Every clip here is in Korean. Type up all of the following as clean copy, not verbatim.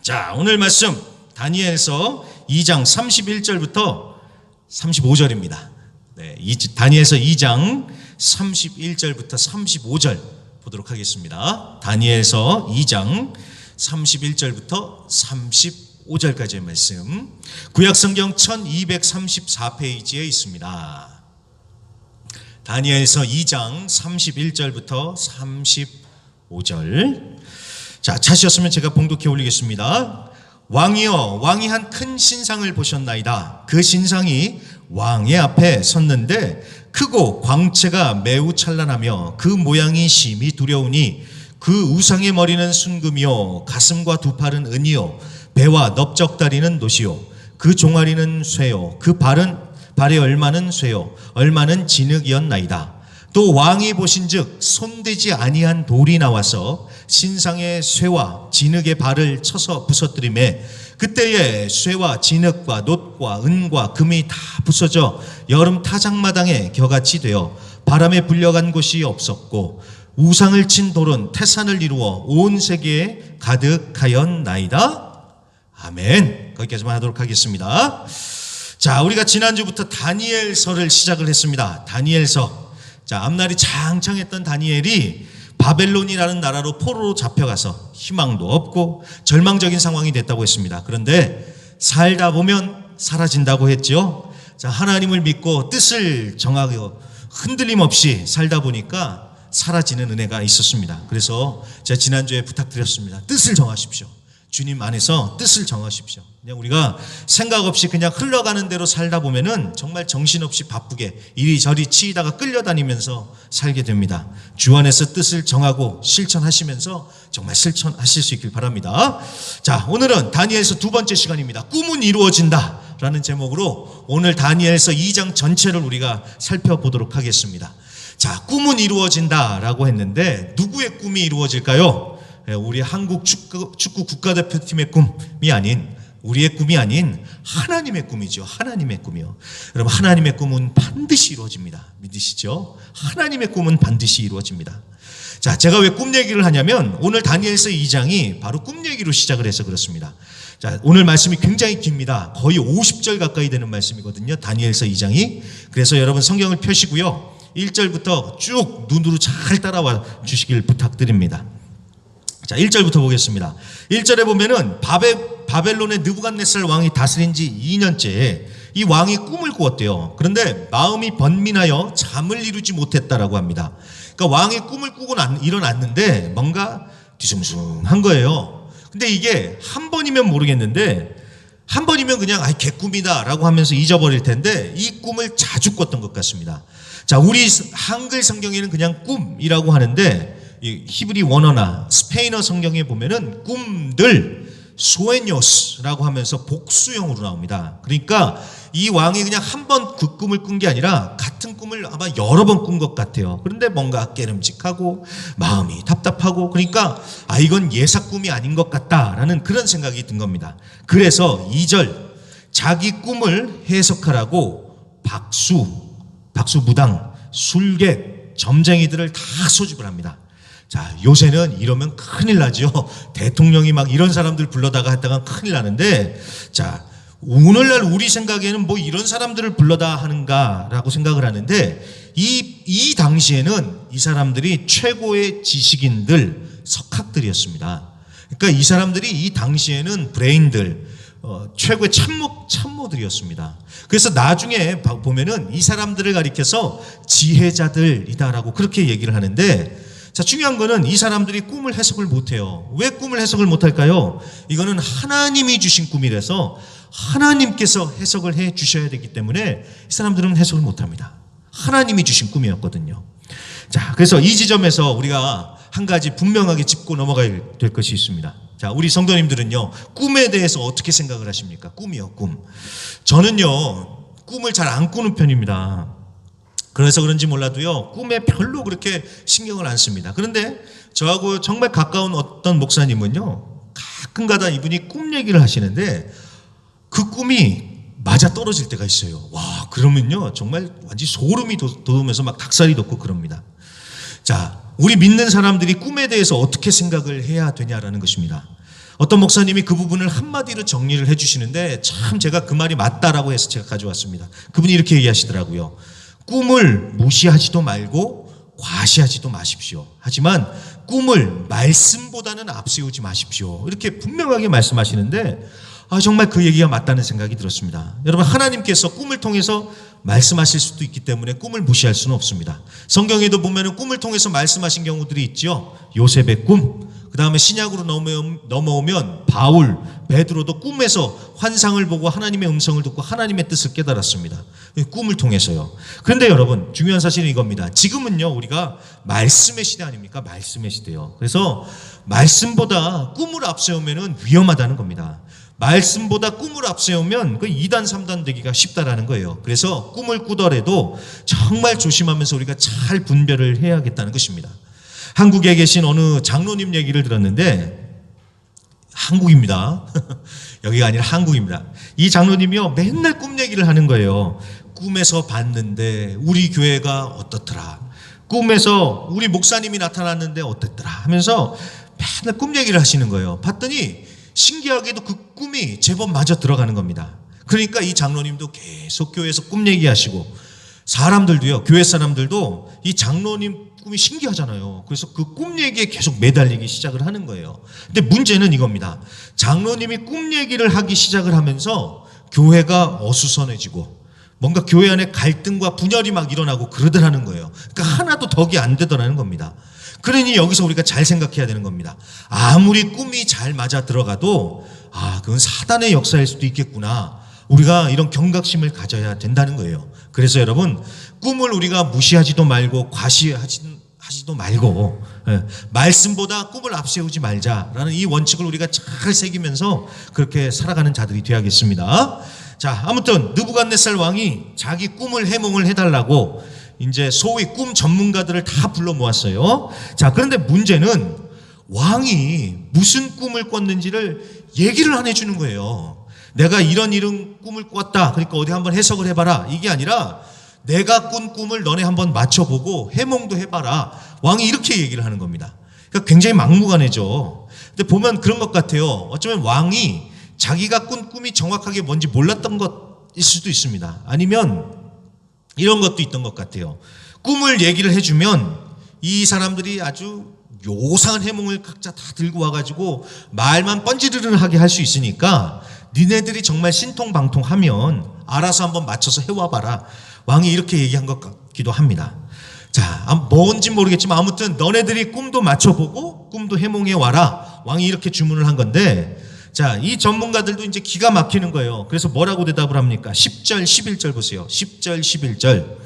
자, 오늘 말씀 다니엘서 2장 31절부터 35절입니다. 네, 다니엘서 2장 31절부터 35절 보도록 하겠습니다. 다니엘서 2장 31절부터 35절까지의 말씀, 구약성경 1234페이지에 있습니다. 다니엘서 2장 31절부터 35절. 자, 찾으셨으면 제가 봉독해 올리겠습니다. 왕이여, 왕이 한 큰 신상을 보셨나이다. 그 신상이 왕의 앞에 섰는데 크고 광채가 매우 찬란하며 그 모양이 심히 두려우니 그 우상의 머리는 순금이요 가슴과 두 팔은 은이요 배와 넓적다리는 노시요 그 종아리는 쇠요 그 발의 얼마는 쇠요 얼마는 진흙이었나이다. 또 왕이 보신즉 손대지 아니한 돌이 나와서 신상의 쇠와 진흙의 발을 쳐서 부서뜨리매 그때에 쇠와 진흙과 놋과 은과 금이 다 부서져 여름 타작마당에 겨같이 되어 바람에 불려간 곳이 없었고 우상을 친 돌은 태산을 이루어 온 세계에 가득하였나이다. 아멘. 거기까지만 하도록 하겠습니다. 자, 우리가 지난주부터 다니엘서를 시작을 했습니다. 다니엘서. 자, 앞날이 장창했던 다니엘이 바벨론이라는 나라로 포로로 잡혀가서 희망도 없고 절망적인 상황이 됐다고 했습니다. 그런데 살다 보면 사라진다고 했죠. 자, 하나님을 믿고 뜻을 정하고 흔들림 없이 살다 보니까 사라지는 은혜가 있었습니다. 그래서 제가 지난주에 부탁드렸습니다. 뜻을 정하십시오. 주님 안에서 뜻을 정하십시오. 그냥 우리가 생각 없이 그냥 흘러가는 대로 살다 보면은 정말 정신없이 바쁘게 이리저리 치이다가 끌려다니면서 살게 됩니다. 주 안에서 뜻을 정하고 실천하시면서 정말 실천하실 수 있길 바랍니다. 자, 오늘은 다니엘서 두 번째 시간입니다. 꿈은 이루어진다 라는 제목으로 오늘 다니엘서 2장 전체를 우리가 살펴보도록 하겠습니다. 자, 꿈은 이루어진다 라고 했는데 누구의 꿈이 이루어질까요? 우리 한국 축구 국가대표팀의 꿈이 아닌, 우리의 꿈이 아닌 하나님의 꿈이죠. 하나님의 꿈이요. 여러분, 하나님의 꿈은 반드시 이루어집니다. 믿으시죠? 하나님의 꿈은 반드시 이루어집니다. 자, 제가 왜 꿈 얘기를 하냐면 오늘 다니엘서 2장이 바로 꿈 얘기로 시작을 해서 그렇습니다. 자, 오늘 말씀이 굉장히 깁니다. 거의 50절 가까이 되는 말씀이거든요. 다니엘서 2장이. 그래서 여러분 성경을 펴시고요. 1절부터 쭉 눈으로 잘 따라와 주시길 부탁드립니다. 자, 1절부터 보겠습니다. 1절에 보면은 바벨론의 느부갓네살 왕이 다스린 지 2년째 이 왕이 꿈을 꾸었대요. 그런데 마음이 번민하여 잠을 이루지 못했다라고 합니다. 그러니까 왕이 꿈을 꾸고 일어났는데 뭔가 뒤숭숭한 거예요. 근데 이게 한 번이면 모르겠는데 한 번이면 그냥 개꿈이다 라고 하면서 잊어버릴 텐데 이 꿈을 자주 꿨던 것 같습니다. 자, 우리 한글 성경에는 그냥 꿈이라고 하는데 히브리 원어나 스페인어 성경에 보면은 꿈들 수에뇨스라고 하면서 복수형으로 나옵니다. 그러니까 이 왕이 그냥 한 번 그 꿈을 꾼 게 아니라 같은 꿈을 아마 여러 번 꾼 것 같아요. 그런데 뭔가 깨름직하고 마음이 답답하고 그러니까 이건 예사 꿈이 아닌 것 같다라는 그런 생각이 든 겁니다. 그래서 2절 자기 꿈을 해석하라고 박수무당, 술객, 점쟁이들을 다 소집을 합니다. 자, 요새는 이러면 큰일 나죠. 대통령이 막 이런 사람들 불러다가 했다가 큰일 나는데, 자, 오늘날 우리 생각에는 뭐 이런 사람들을 불러다 하는가라고 생각을 하는데, 이 당시에는 이 사람들이 최고의 지식인들, 석학들이었습니다. 그러니까 이 사람들이 이 당시에는 브레인들, 최고의 참모들이었습니다. 그래서 나중에 보면은 이 사람들을 가리켜서 지혜자들이다라고 그렇게 얘기를 하는데, 자, 중요한 거는 이 사람들이 꿈을 해석을 못해요. 왜 꿈을 해석을 못할까요? 이거는 하나님이 주신 꿈이라서 하나님께서 해석을 해 주셔야 되기 때문에 이 사람들은 해석을 못합니다. 하나님이 주신 꿈이었거든요. 자, 그래서 이 지점에서 우리가 한 가지 분명하게 짚고 넘어가야 될 것이 있습니다. 자, 우리 성도님들은요, 꿈에 대해서 어떻게 생각을 하십니까? 꿈이요, 꿈. 저는요, 꿈을 잘 안 꾸는 편입니다. 그래서 그런지 몰라도요, 꿈에 별로 그렇게 신경을 안 씁니다. 그런데 저하고 정말 가까운 어떤 목사님은요, 가끔가다 이분이 꿈 얘기를 하시는데 그 꿈이 맞아 떨어질 때가 있어요. 와, 그러면요, 정말 완전히 소름이 돋으면서 막 닭살이 돋고 그럽니다. 자, 우리 믿는 사람들이 꿈에 대해서 어떻게 생각을 해야 되냐라는 것입니다. 어떤 목사님이 그 부분을 한마디로 정리를 해주시는데 참 제가 그 말이 맞다라고 해서 제가 가져왔습니다. 그분이 이렇게 얘기하시더라고요. 꿈을 무시하지도 말고 과시하지도 마십시오. 하지만 꿈을 말씀보다는 앞세우지 마십시오. 이렇게 분명하게 말씀하시는데 정말 그 얘기가 맞다는 생각이 들었습니다. 여러분, 하나님께서 꿈을 통해서 말씀하실 수도 있기 때문에 꿈을 무시할 수는 없습니다. 성경에도 보면 꿈을 통해서 말씀하신 경우들이 있죠. 요셉의 꿈, 그 다음에 신약으로 넘어오면 바울, 베드로도 꿈에서 환상을 보고 하나님의 음성을 듣고 하나님의 뜻을 깨달았습니다. 꿈을 통해서요. 그런데 여러분, 중요한 사실은 이겁니다. 지금은요, 우리가 말씀의 시대 아닙니까? 말씀의 시대요. 그래서 말씀보다 꿈을 앞세우면 위험하다는 겁니다. 말씀보다 꿈을 앞세우면 그 2단 3단 되기가 쉽다라는 거예요. 그래서 꿈을 꾸더라도 정말 조심하면서 우리가 잘 분별을 해야겠다는 것입니다. 한국에 계신 어느 장로님 얘기를 들었는데, 한국입니다. 여기가 아니라 한국입니다. 이 장로님이요, 맨날 꿈 얘기를 하는 거예요. 꿈에서 봤는데 우리 교회가 어떻더라, 꿈에서 우리 목사님이 나타났는데 어땠더라 하면서 맨날 꿈 얘기를 하시는 거예요. 봤더니 신기하게도 그 꿈이 제법 맞아 들어가는 겁니다. 그러니까 이 장로님도 계속 교회에서 꿈 얘기하시고, 사람들도요, 교회 사람들도 이 장로님 꿈이 신기하잖아요. 그래서 그 꿈 얘기에 계속 매달리기 시작을 하는 거예요. 근데 문제는 이겁니다. 장로님이 꿈 얘기를 하기 시작을 하면서 교회가 어수선해지고 뭔가 교회 안에 갈등과 분열이 막 일어나고 그러더라는 거예요. 그러니까 하나도 덕이 안 되더라는 겁니다. 그러니 여기서 우리가 잘 생각해야 되는 겁니다. 아무리 꿈이 잘 맞아 들어가도 그건 사단의 역사일 수도 있겠구나. 우리가 이런 경각심을 가져야 된다는 거예요. 그래서 여러분, 꿈을 우리가 무시하지도 말고 과시하지도 말고 말씀보다 꿈을 앞세우지 말자라는 이 원칙을 우리가 잘 새기면서 그렇게 살아가는 자들이 되어야겠습니다. 자, 아무튼 느부갓네살 왕이 자기 꿈을 해몽을 해달라고 이제 소위 꿈 전문가들을 다 불러 모았어요. 자, 그런데 문제는 왕이 무슨 꿈을 꿨는지를 얘기를 안 해주는 거예요. 내가 이런 꿈을 꿨다, 그러니까 어디 한번 해석을 해봐라, 이게 아니라 내가 꾼 꿈을 너네 한번 맞춰보고 해몽도 해봐라. 왕이 이렇게 얘기를 하는 겁니다. 그러니까 굉장히 막무가내죠. 근데 보면 그런 것 같아요. 어쩌면 왕이 자기가 꾼 꿈이 정확하게 뭔지 몰랐던 것일 수도 있습니다. 아니면 이런 것도 있던 것 같아요. 꿈을 얘기를 해주면 이 사람들이 아주 요상한 해몽을 각자 다 들고 와가지고 말만 뻔지르르하게 할 수 있으니까 니네들이 정말 신통방통하면 알아서 한번 맞춰서 해와봐라. 왕이 이렇게 얘기한 것 같기도 합니다. 자, 뭔지 모르겠지만 아무튼 너네들이 꿈도 맞춰보고 꿈도 해몽해와라. 왕이 이렇게 주문을 한 건데, 자, 이 전문가들도 이제 기가 막히는 거예요. 그래서 뭐라고 대답을 합니까? 10절, 11절 보세요. 10절, 11절.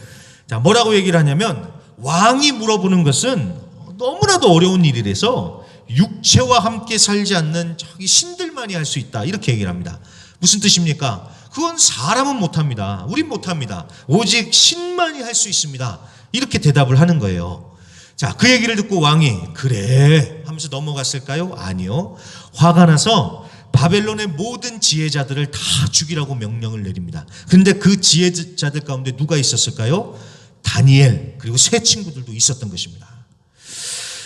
자, 뭐라고 얘기를 하냐면, 왕이 물어보는 것은 너무나도 어려운 일이라서 육체와 함께 살지 않는 저기 신들만이 할 수 있다, 이렇게 얘기를 합니다. 무슨 뜻입니까? 그건 사람은 못합니다. 우린 못합니다. 오직 신만이 할 수 있습니다. 이렇게 대답을 하는 거예요. 자, 그 얘기를 듣고 왕이 그래 하면서 넘어갔을까요? 아니요. 화가 나서 바벨론의 모든 지혜자들을 다 죽이라고 명령을 내립니다. 그런데 그 지혜자들 가운데 누가 있었을까요? 다니엘, 그리고 세 친구들도 있었던 것입니다.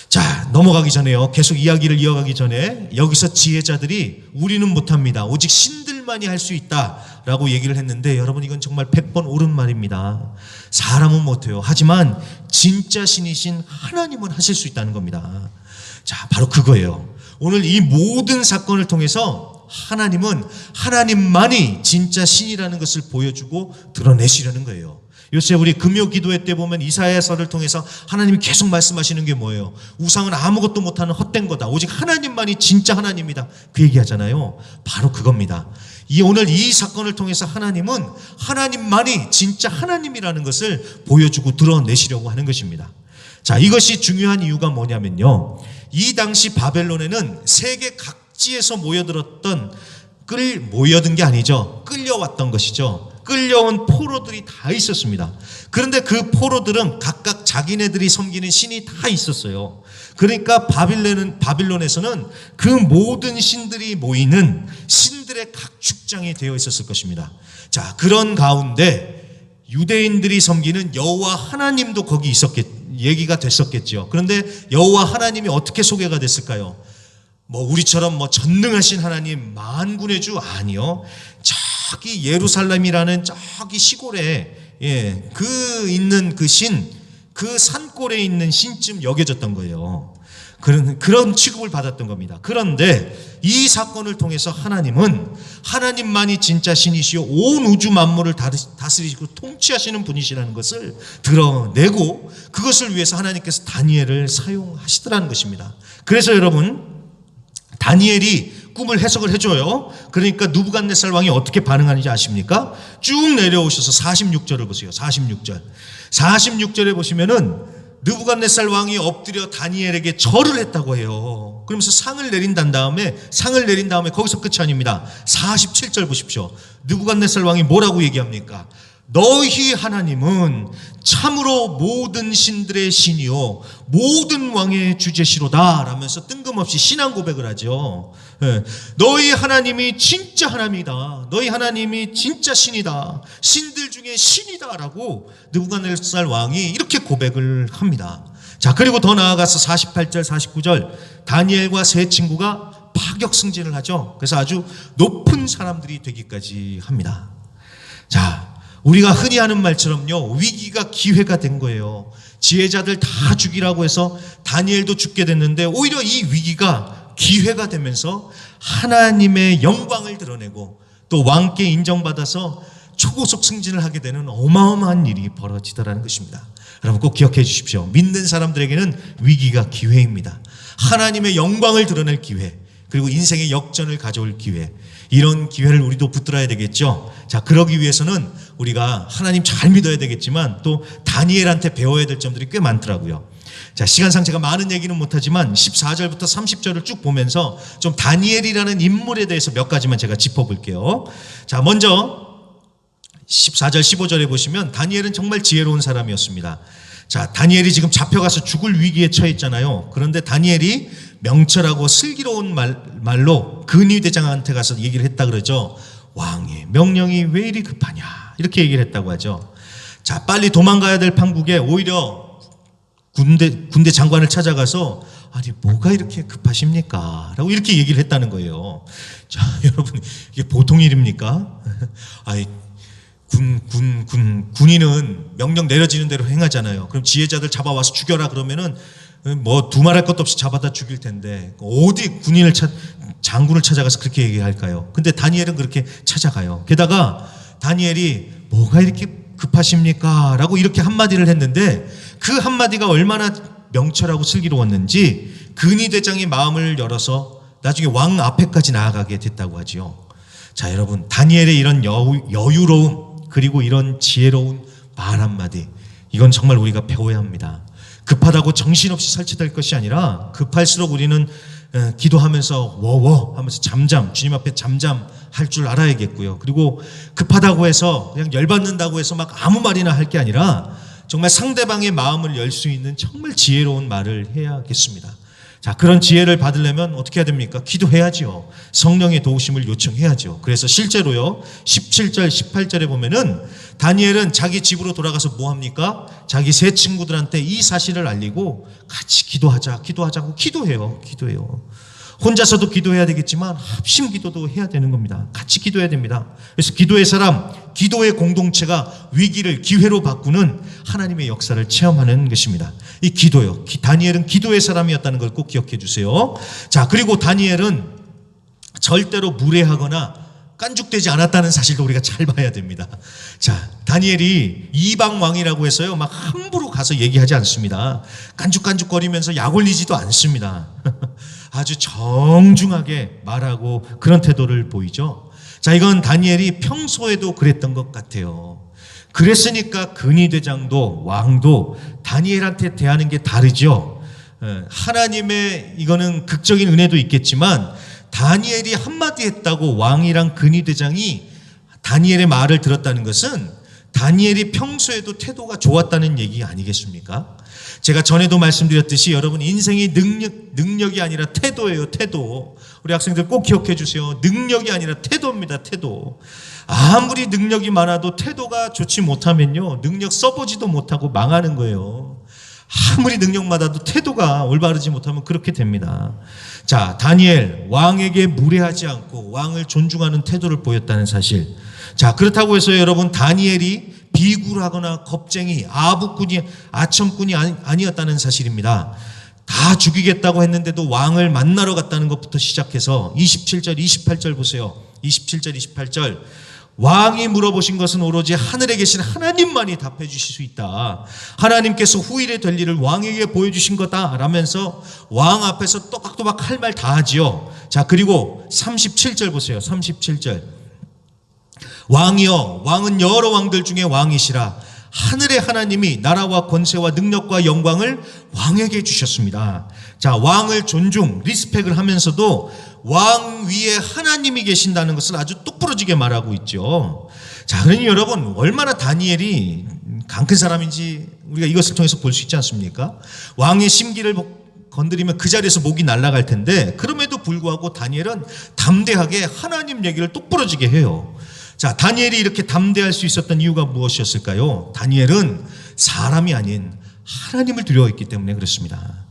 자, 넘어가기 전에요, 계속 이야기를 이어가기 전에 여기서 지혜자들이 우리는 못합니다, 오직 신들만이 할 수 있다라고 얘기를 했는데, 여러분, 이건 정말 100번 옳은 말입니다. 사람은 못해요. 하지만 진짜 신이신 하나님은 하실 수 있다는 겁니다. 자, 바로 그거예요. 오늘 이 모든 사건을 통해서 하나님은 하나님만이 진짜 신이라는 것을 보여주고 드러내시려는 거예요. 요새 우리 금요 기도회 때 보면 이사야서를 통해서 하나님이 계속 말씀하시는 게 뭐예요? 우상은 아무것도 못하는 헛된 거다, 오직 하나님만이 진짜 하나님이다, 그 얘기하잖아요. 바로 그겁니다. 오늘 이 사건을 통해서 하나님은 하나님만이 진짜 하나님이라는 것을 보여주고 드러내시려고 하는 것입니다. 자, 이것이 중요한 이유가 뭐냐면요, 이 당시 바벨론에는 세계 각지에서 모여든 게 아니죠, 끌려왔던 것이죠. 끌려온 포로들이 다 있었습니다. 그런데 그 포로들은 각각 자기네들이 섬기는 신이 다 있었어요. 그러니까 바빌론에서는 그 모든 신들이 모이는 신들의 각축장이 되어 있었을 것입니다. 자, 그런 가운데 유대인들이 섬기는 여호와 하나님도 거기 얘기가 됐었겠죠. 그런데 여호와 하나님이 어떻게 소개가 됐을까요? 뭐 우리처럼 뭐 전능하신 하나님 만군의 주 아니요. 저기 예루살렘이라는 저기 시골에 그 있는 그 산골에 있는 신쯤 여겨졌던 거예요. 그런 취급을 받았던 겁니다. 그런데 이 사건을 통해서 하나님만이 진짜 신이시요 온 우주 만물을 다스리시고 통치하시는 분이시라는 것을 드러내고 그것을 위해서 하나님께서 다니엘을 사용하시더라는 것입니다. 그래서 여러분, 다니엘이 꿈을 해석을 해줘요. 그러니까 느부갓네살 왕이 어떻게 반응하는지 아십니까? 쭉 내려오셔서 46절을 보세요. 46절에 보시면은 느부갓네살 왕이 엎드려 다니엘에게 절을 했다고 해요. 그러면서 상을 내린 다음에 거기서 끝이 아닙니다. 47절 보십시오. 느부갓네살 왕이 뭐라고 얘기합니까? 너희 하나님은 참으로 모든 신들의 신이요 모든 왕의 주제시로다 라면서 뜬금없이 신앙 고백을 하죠. 너희 하나님이 진짜 하나님이다. 너희 하나님이 진짜 신이다. 신들 중에 신이다 라고 느부갓네살 왕이 이렇게 고백을 합니다. 자, 그리고 더 나아가서 48절 49절 다니엘과 세 친구가 파격 승진을 하죠. 그래서 아주 높은 사람들이 되기까지 합니다. 자, 우리가 흔히 하는 말처럼요, 위기가 기회가 된 거예요. 지혜자들 다 죽이라고 해서 다니엘도 죽게 됐는데 오히려 이 위기가 기회가 되면서 하나님의 영광을 드러내고 또 왕께 인정받아서 초고속 승진을 하게 되는 어마어마한 일이 벌어지더라는 것입니다. 여러분 꼭 기억해 주십시오. 믿는 사람들에게는 위기가 기회입니다. 하나님의 영광을 드러낼 기회, 그리고 인생의 역전을 가져올 기회, 이런 기회를 우리도 붙들어야 되겠죠. 자, 그러기 위해서는 우리가 하나님 잘 믿어야 되겠지만 또 다니엘한테 배워야 될 점들이 꽤 많더라고요. 자, 시간상 제가 많은 얘기는 못하지만 14절부터 30절을 쭉 보면서 좀 다니엘이라는 인물에 대해서 몇 가지만 제가 짚어볼게요. 자, 먼저 14절 15절에 보시면 다니엘은 정말 지혜로운 사람이었습니다. 자, 다니엘이 지금 잡혀가서 죽을 위기에 처했잖아요. 그런데 다니엘이 명철하고 슬기로운 말로 근위대장한테 가서 얘기를 했다 그러죠. 왕의 명령이 왜 이리 급하냐 이렇게 얘기를 했다고 하죠. 자, 빨리 도망가야 될 판국에 오히려 군대 장관을 찾아가서 아니 뭐가 이렇게 급하십니까? 라고 이렇게 얘기를 했다는 거예요. 자, 여러분 이게 보통 일입니까? 아이, 군인은 명령 내려지는 대로 행하잖아요. 그럼 지혜자들 잡아와서 죽여라 그러면은 뭐 두말할 것도 없이 잡아다 죽일 텐데 어디 장군을 찾아가서 그렇게 얘기할까요? 근데 다니엘은 그렇게 찾아가요. 게다가 다니엘이 뭐가 이렇게 급하십니까? 라고 이렇게 한마디를 했는데 그 한마디가 얼마나 명철하고 슬기로웠는지 근위대장이 마음을 열어서 나중에 왕 앞에까지 나아가게 됐다고 하지요. 자, 여러분 다니엘의 이런 여유로움 그리고 이런 지혜로운 말 한마디, 이건 정말 우리가 배워야 합니다. 급하다고 정신없이 설치될 것이 아니라 급할수록 우리는 기도하면서 워워 하면서 주님 앞에 잠잠할 줄 알아야겠고요. 그리고 급하다고 해서 그냥 열받는다고 해서 막 아무 말이나 할 게 아니라 정말 상대방의 마음을 열 수 있는 정말 지혜로운 말을 해야겠습니다. 자, 그런 지혜를 받으려면 어떻게 해야 됩니까? 기도해야죠. 성령의 도우심을 요청해야죠. 그래서 실제로요 17절 18절에 보면은 다니엘은 자기 집으로 돌아가서 뭐 합니까? 자기 세 친구들한테 이 사실을 알리고 같이 기도하자고 기도해요. 혼자서도 기도해야 되겠지만 합심 기도도 해야 되는 겁니다. 같이 기도해야 됩니다. 그래서 기도의 공동체가 위기를 기회로 바꾸는 하나님의 역사를 체험하는 것입니다. 이 기도요. 다니엘은 기도의 사람이었다는 걸 꼭 기억해 주세요. 자, 그리고 다니엘은 절대로 무례하거나 깐죽되지 않았다는 사실도 우리가 잘 봐야 됩니다. 자, 다니엘이 이방 왕이라고 해서요 막 함부로 가서 얘기하지 않습니다. 깐죽깐죽거리면서 약 올리지도 않습니다. 아주 정중하게 말하고 그런 태도를 보이죠. 자, 이건 다니엘이 평소에도 그랬던 것 같아요. 그랬으니까 근위대장도 왕도 다니엘한테 대하는 게 다르죠. 하나님의 이거는 극적인 은혜도 있겠지만 다니엘이 한마디 했다고 왕이랑 근위대장이 다니엘의 말을 들었다는 것은 다니엘이 평소에도 태도가 좋았다는 얘기 아니겠습니까? 제가 전에도 말씀드렸듯이 여러분 인생이 능력이 아니라 태도예요. 태도. 우리 학생들 꼭 기억해 주세요. 능력이 아니라 태도입니다. 태도. 아무리 능력이 많아도 태도가 좋지 못하면요 능력 써보지도 못하고 망하는 거예요. 아무리 능력받아도 태도가 올바르지 못하면 그렇게 됩니다. 자, 다니엘 왕에게 무례하지 않고 왕을 존중하는 태도를 보였다는 사실. 자, 그렇다고 해서 여러분 다니엘이 비굴하거나 겁쟁이, 아부꾼이, 아첨꾼이 아니었다는 사실입니다. 다 죽이겠다고 했는데도 왕을 만나러 갔다는 것부터 시작해서 27절, 28절 보세요. 27절, 28절. 왕이 물어보신 것은 오로지 하늘에 계신 하나님만이 답해 주실 수 있다. 하나님께서 후일에 될 일을 왕에게 보여주신 거다 라면서 왕 앞에서 또박또박 할 말 다 하지요. 자, 그리고 37절 보세요. 37절. 왕이여, 왕은 여러 왕들 중에 왕이시라. 하늘의 하나님이 나라와 권세와 능력과 영광을 왕에게 주셨습니다. 자, 왕을 존중, 리스펙을 하면서도 왕 위에 하나님이 계신다는 것을 아주 똑부러지게 말하고 있죠. 자, 그러니 여러분 얼마나 다니엘이 강큰 사람인지 우리가 이것을 통해서 볼 수 있지 않습니까? 왕의 심기를 건드리면 그 자리에서 목이 날아갈 텐데 그럼에도 불구하고 다니엘은 담대하게 하나님 얘기를 똑부러지게 해요. 자, 다니엘이 이렇게 담대할 수 있었던 이유가 무엇이었을까요? 다니엘은 사람이 아닌 하나님을 두려워했기 때문에 그렇습니다.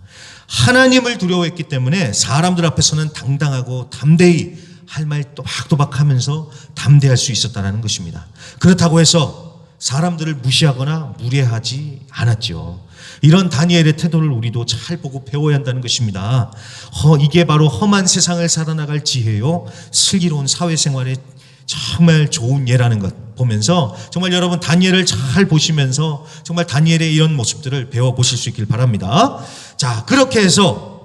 하나님을 두려워했기 때문에 사람들 앞에서는 당당하고 담대히 할 말 또박또박 하면서 담대할 수 있었다는 것입니다. 그렇다고 해서 사람들을 무시하거나 무례하지 않았죠. 이런 다니엘의 태도를 우리도 잘 보고 배워야 한다는 것입니다. 이게 바로 험한 세상을 살아나갈 지혜요, 슬기로운 사회생활의 정말 좋은 예라는 것 보면서 정말 여러분 다니엘을 잘 보시면서 정말 다니엘의 이런 모습들을 배워보실 수 있길 바랍니다. 자, 그렇게 해서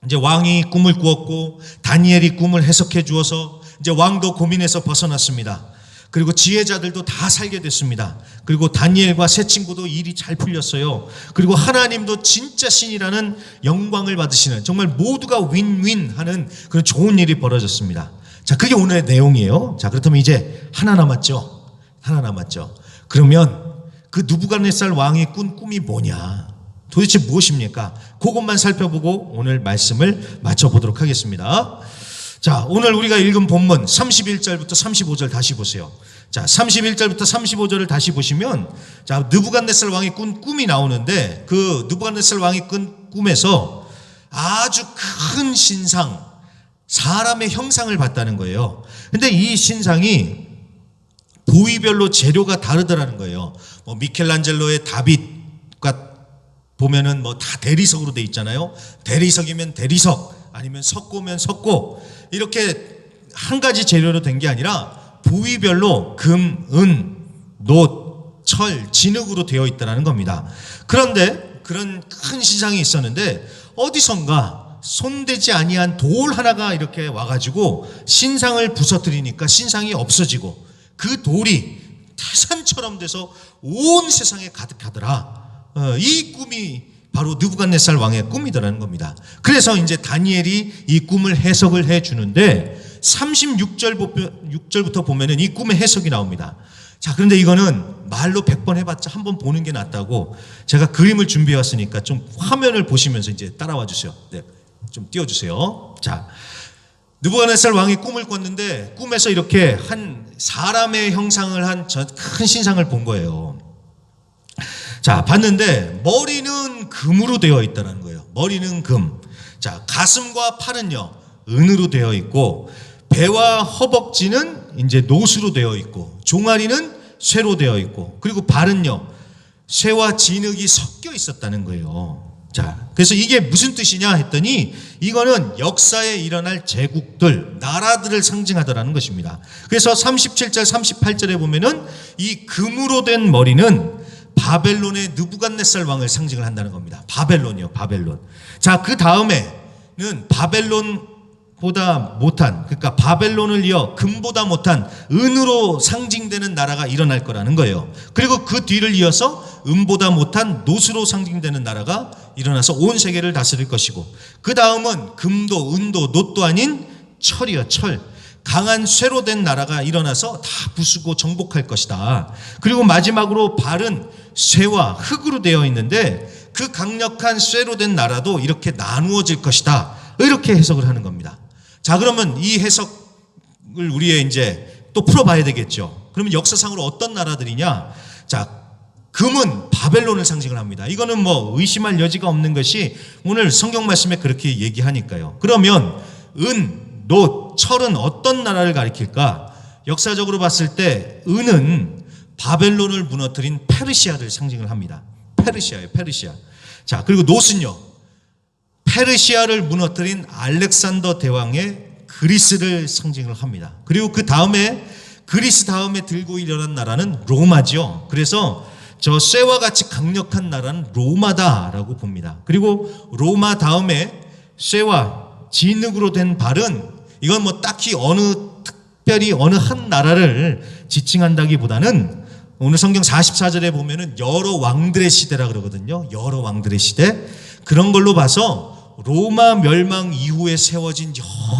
이제 왕이 꿈을 꾸었고 다니엘이 꿈을 해석해 주어서 이제 왕도 고민에서 벗어났습니다. 그리고 지혜자들도 다 살게 됐습니다. 그리고 다니엘과 세 친구도 일이 잘 풀렸어요. 그리고 하나님도 진짜 신이라는 영광을 받으시는 정말 모두가 윈윈하는 그런 좋은 일이 벌어졌습니다. 자, 그게 오늘의 내용이에요. 자, 그렇다면 이제 하나 남았죠. 하나 남았죠. 그러면 그 느부갓네살 왕이 꾼 꿈이 뭐냐? 도대체 무엇입니까? 그것만 살펴보고 오늘 말씀을 마쳐보도록 하겠습니다. 자, 오늘 우리가 읽은 본문 31절부터 35절 다시 보세요. 자, 31절부터 35절을 다시 보시면 자, 느부갓네살 왕이 꾼 꿈이 나오는데 그 느부갓네살 왕이 꾼 꿈에서 아주 큰 신상, 사람의 형상을 봤다는 거예요. 근데 이 신상이 부위별로 재료가 다르더라는 거예요. 뭐 미켈란젤로의 다윗과 보면은 뭐 다 대리석으로 돼 있잖아요. 대리석이면 대리석, 아니면 석고면 석고, 이렇게 한 가지 재료로 된 게 아니라 부위별로 금, 은, 놋, 철, 진흙으로 되어 있다는 겁니다. 그런데 그런 큰 신상이 있었는데 어디선가 손대지 아니한 돌 하나가 이렇게 와가지고 신상을 부서뜨리니까 신상이 없어지고 그 돌이 태산처럼 돼서 온 세상에 가득하더라. 이 꿈이 바로 느부갓네살 왕의 꿈이더라는 겁니다. 그래서 이제 다니엘이 이 꿈을 해석을 해 주는데 36절부터 보면은 이 꿈의 해석이 나옵니다. 자, 그런데 이거는 말로 100번 해봤자 한 번 보는 게 낫다고 제가 그림을 준비해 왔으니까 좀 화면을 보시면서 이제 따라와 주세요. 네. 좀 띄워주세요. 자, 느부갓네살 왕이 꿈을 꿨는데 꿈에서 이렇게 한 사람의 형상을 한 큰 신상을 본 거예요. 자, 봤는데 머리는 금으로 되어 있다는 거예요. 머리는 금. 자, 가슴과 팔은요 은으로 되어 있고 배와 허벅지는 이제 놋으로 되어 있고 종아리는 쇠로 되어 있고 그리고 발은요 쇠와 진흙이 섞여 있었다는 거예요. 자, 그래서 이게 무슨 뜻이냐 했더니 이거는 역사에 일어날 제국들, 나라들을 상징하더라는 것입니다. 그래서 37절, 38절에 보면은 이 금으로 된 머리는 바벨론의 느부갓네살 왕을 상징을 한다는 겁니다. 바벨론이요, 바벨론. 자, 그 다음에는 바벨론보다 못한, 그러니까 바벨론을 이어 금보다 못한 은으로 상징되는 나라가 일어날 거라는 거예요. 그리고 그 뒤를 이어서 은보다 못한 놋으로 상징되는 나라가 일어나서 온 세계를 다스릴 것이고 그 다음은 금도 은도 놋도 아닌 철이요, 철. 강한 쇠로 된 나라가 일어나서 다 부수고 정복할 것이다. 그리고 마지막으로 발은 쇠와 흙으로 되어 있는데 그 강력한 쇠로 된 나라도 이렇게 나누어질 것이다. 이렇게 해석을 하는 겁니다. 자, 그러면 이 해석을 우리의 이제 또 풀어봐야 되겠죠. 그러면 역사상으로 어떤 나라들이냐? 자, 금은 바벨론을 상징을 합니다. 이거는 뭐 의심할 여지가 없는 것이 오늘 성경 말씀에 그렇게 얘기하니까요. 그러면 은, 놋, 철은 어떤 나라를 가리킬까? 역사적으로 봤을 때 은은 바벨론을 무너뜨린 페르시아를 상징을 합니다. 페르시아예요, 페르시아. 자, 그리고 놋은요, 페르시아를 무너뜨린 알렉산더 대왕의 그리스를 상징을 합니다. 그리고 그 다음에 그리스 다음에 들고 일어난 나라는 로마죠. 그래서 저 쇠와 같이 강력한 나라는 로마다라고 봅니다. 그리고 로마 다음에 쇠와 진흙으로 된 발은 이건 뭐 딱히 특별히 어느 한 나라를 지칭한다기보다는 오늘 성경 44절에 보면은 여러 왕들의 시대라 그러거든요. 여러 왕들의 시대. 그런 걸로 봐서 로마 멸망 이후에 세워진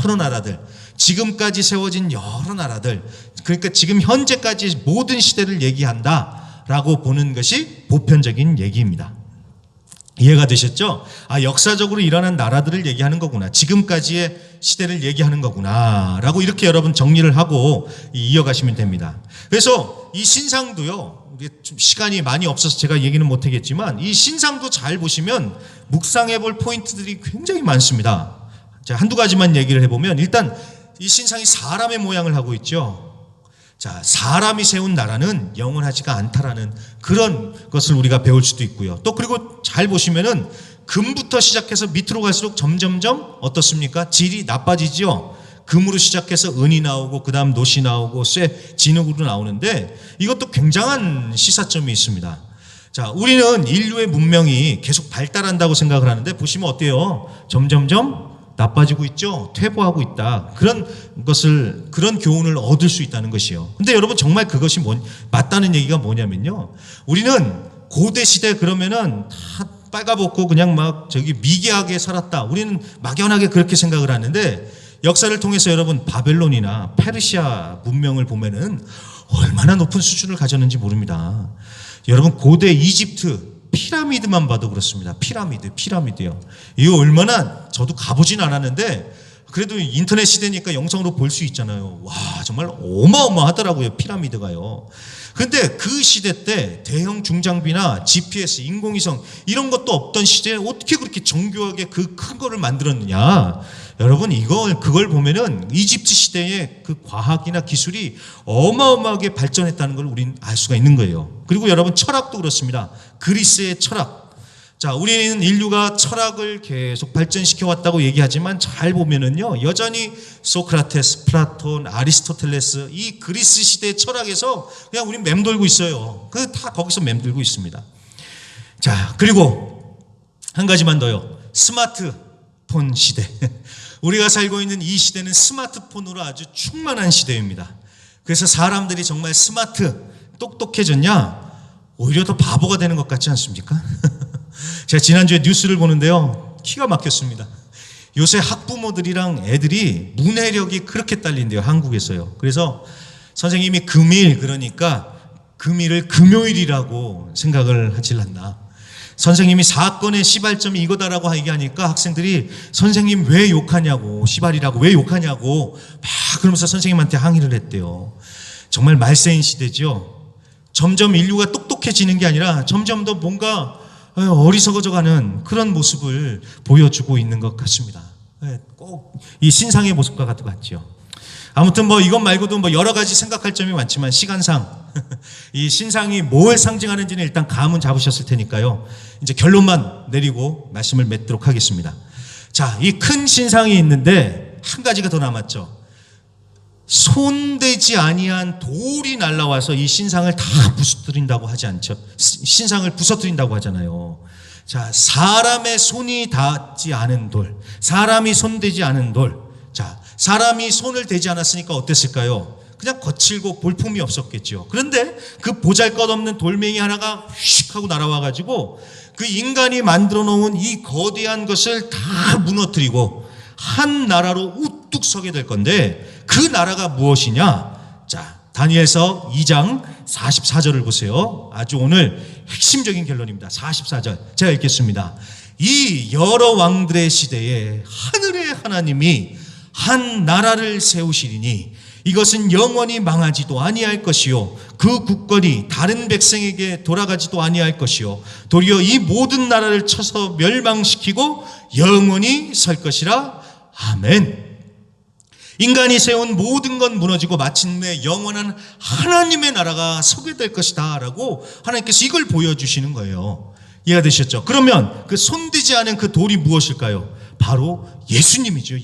여러 나라들, 지금까지 세워진 여러 나라들, 그러니까 지금 현재까지 모든 시대를 얘기한다라고 보는 것이 보편적인 얘기입니다. 이해가 되셨죠? 아, 역사적으로 일어난 나라들을 얘기하는 거구나, 지금까지의 시대를 얘기하는 거구나 라고 이렇게 여러분 정리를 하고 이어가시면 됩니다. 그래서 이 신상도요, 우리 좀 시간이 많이 없어서 제가 얘기는 못하겠지만 이 신상도 잘 보시면 묵상해 볼 포인트들이 굉장히 많습니다. 자, 한두 가지만 얘기를 해보면, 일단 이 신상이 사람의 모양을 하고 있죠. 자, 사람이 세운 나라는 영원하지가 않다라는 그런 것을 우리가 배울 수도 있고요. 또 그리고 잘 보시면은 금부터 시작해서 밑으로 갈수록 점점점 어떻습니까? 질이 나빠지죠. 금으로 시작해서 은이 나오고 그 다음 놋이 나오고 쇠, 진흙으로 나오는데 이것도 굉장한 시사점이 있습니다. 자, 우리는 인류의 문명이 계속 발달한다고 생각을 하는데 보시면 어때요? 점점점 나빠지고 있죠. 퇴보하고 있다. 그런 교훈을 얻을 수 있다는 것이요. 근데 여러분 정말 그것이 맞다는 얘기가 뭐냐면요, 우리는 고대 시대 그러면은 다 빨가벗고 그냥 막 미개하게 살았다. 우리는 막연하게 그렇게 생각을 하는데 역사를 통해서 여러분 바벨론이나 페르시아 문명을 보면은 얼마나 높은 수준을 가졌는지 모릅니다. 여러분 고대 이집트 피라미드만 봐도 그렇습니다. 피라미드요. 이거 얼마나, 저도 가보진 않았는데 그래도 인터넷 시대니까 영상으로 볼 수 있잖아요. 와, 정말 어마어마하더라고요, 피라미드가요. 근데 그 시대 때 대형 중장비나 GPS, 인공위성 이런 것도 없던 시대에 어떻게 그렇게 정교하게 그 큰 거를 만들었느냐. 여러분 그걸 보면은 이집트 시대의 그 과학이나 기술이 어마어마하게 발전했다는 걸 우리는 알 수가 있는 거예요. 그리고 여러분 철학도 그렇습니다. 그리스의 철학. 자, 우리는 인류가 철학을 계속 발전시켜 왔다고 얘기하지만 잘 보면은요, 여전히 소크라테스, 플라톤, 아리스토텔레스 이 그리스 시대의 철학에서 그냥 우린 맴돌고 있어요. 그 다 거기서 맴돌고 있습니다. 자, 그리고 한 가지만 더요. 스마트폰 시대. 우리가 살고 있는 이 시대는 스마트폰으로 아주 충만한 시대입니다. 그래서 사람들이 정말 똑똑해졌냐? 오히려 더 바보가 되는 것 같지 않습니까? 제가 지난주에 뉴스를 보는데요, 기가 막혔습니다. 요새 학부모들이랑 애들이 문해력이 그렇게 딸린대요, 한국에서요. 그래서 선생님이 금일, 그러니까 금일을 금요일이라고 생각을 하질 않나. 선생님이 사건의 시발점이 이거다라고 얘기하니까 학생들이 선생님 왜 욕하냐고, 시발이라고 왜 욕하냐고 막 그러면서 선생님한테 항의를 했대요. 정말 말세인 시대죠. 점점 인류가 똑똑해지는 게 아니라 점점 더 뭔가 어리석어져가는 그런 모습을 보여주고 있는 것 같습니다. 꼭 이 신상의 모습과 같죠. 아무튼 뭐 이것 말고도 뭐 여러 가지 생각할 점이 많지만 시간상 이 신상이 뭘 상징하는지는 일단 감은 잡으셨을 테니까요. 이제 결론만 내리고 말씀을 맺도록 하겠습니다. 자, 이 큰 신상이 있는데 한 가지가 더 남았죠. 손대지 아니한 돌이 날라와서 이 신상을 다 부서뜨린다고 하지 않죠. 신상을 부서뜨린다고 하잖아요. 자, 사람의 손이 닿지 않은 돌, 사람이 손대지 않은 돌. 자, 사람이 손을 대지 않았으니까 어땠을까요? 그냥 거칠고 볼품이 없었겠죠. 그런데 그 보잘것없는 돌멩이 하나가 휙 하고 날아와가지고 그 인간이 만들어 놓은 이 거대한 것을 다 무너뜨리고 한 나라로 우뚝 서게 될 건데 그 나라가 무엇이냐? 자, 다니엘서 2장 44절을 보세요. 아주 오늘 핵심적인 결론입니다. 44절 제가 읽겠습니다. 이 여러 왕들의 시대에 하늘의 하나님이 한 나라를 세우시리니 이것은 영원히 망하지도 아니할 것이요 그 국권이 다른 백성에게 돌아가지도 아니할 것이요 도리어 이 모든 나라를 쳐서 멸망시키고 영원히 설 것이라. 아멘. 인간이 세운 모든 건 무너지고 마침내 영원한 하나님의 나라가 서게 될 것이다 라고 하나님께서 이걸 보여주시는 거예요. 이해가 되셨죠? 그러면 그 손대지 않은 그 돌이 무엇일까요? 바로 예수님이죠.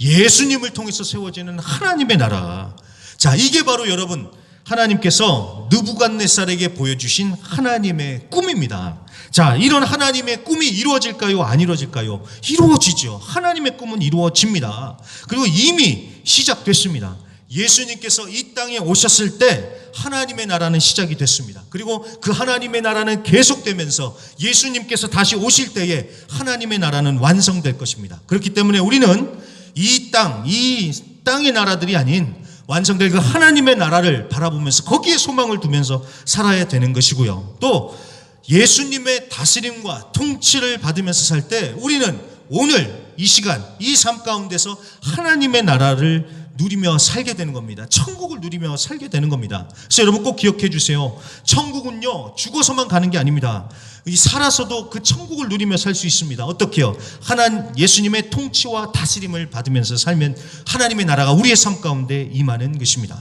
예수님을 통해서 세워지는 하나님의 나라. 자, 이게 바로 여러분 하나님께서 느부갓네살에게 보여주신 하나님의 꿈입니다. 자, 이런 하나님의 꿈이 이루어질까요? 안 이루어질까요? 이루어지죠. 하나님의 꿈은 이루어집니다. 그리고 이미 시작됐습니다. 예수님께서 이 땅에 오셨을 때 하나님의 나라는 시작이 됐습니다. 그리고 그 하나님의 나라는 계속되면서 예수님께서 다시 오실 때에 하나님의 나라는 완성될 것입니다. 그렇기 때문에 우리는 이 땅의 나라들이 아닌 완성될 그 하나님의 나라를 바라보면서 거기에 소망을 두면서 살아야 되는 것이고요. 또 예수님의 다스림과 통치를 받으면서 살 때 우리는 오늘 이 시간, 이 삶 가운데서 하나님의 나라를 누리며 살게 되는 겁니다. 천국을 누리며 살게 되는 겁니다. 그래서 여러분 꼭 기억해 주세요. 천국은요 죽어서만 가는 게 아닙니다. 살아서도 그 천국을 누리며 살 수 있습니다. 어떻게요? 예수님의 통치와 다스림을 받으면서 살면 하나님의 나라가 우리의 삶 가운데 임하는 것입니다.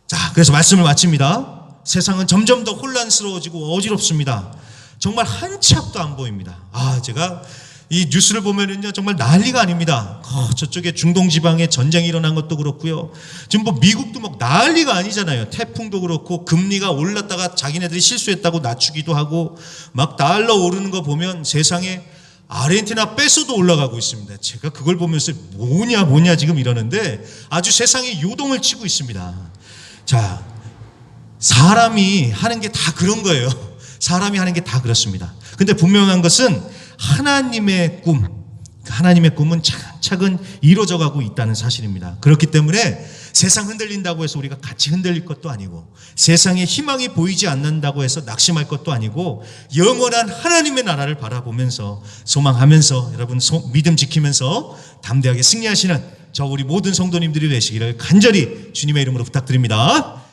자, 그래서 말씀을 마칩니다. 세상은 점점 더 혼란스러워지고 어지럽습니다. 정말 한 치 앞도 안 보입니다. 제가 이 뉴스를 보면은요 정말 난리가 아닙니다. 저쪽에 중동 지방에 전쟁이 일어난 것도 그렇고요. 지금 뭐 미국도 막 난리가 아니잖아요. 태풍도 그렇고 금리가 올랐다가 자기네들이 실수했다고 낮추기도 하고 막 달러 오르는 거 보면 세상에 아르헨티나 페소도 올라가고 있습니다. 제가 그걸 보면서 뭐냐 지금 이러는데 아주 세상이 요동을 치고 있습니다. 자, 사람이 하는 게 다 그런 거예요. 사람이 하는 게 다 그렇습니다. 근데 분명한 것은 하나님의 꿈은 차근차근 이루어져 가고 있다는 사실입니다. 그렇기 때문에 세상 흔들린다고 해서 우리가 같이 흔들릴 것도 아니고 세상에 희망이 보이지 않는다고 해서 낙심할 것도 아니고 영원한 하나님의 나라를 바라보면서 소망하면서 여러분 믿음 지키면서 담대하게 승리하시는 저 우리 모든 성도님들이 되시기를 간절히 주님의 이름으로 부탁드립니다.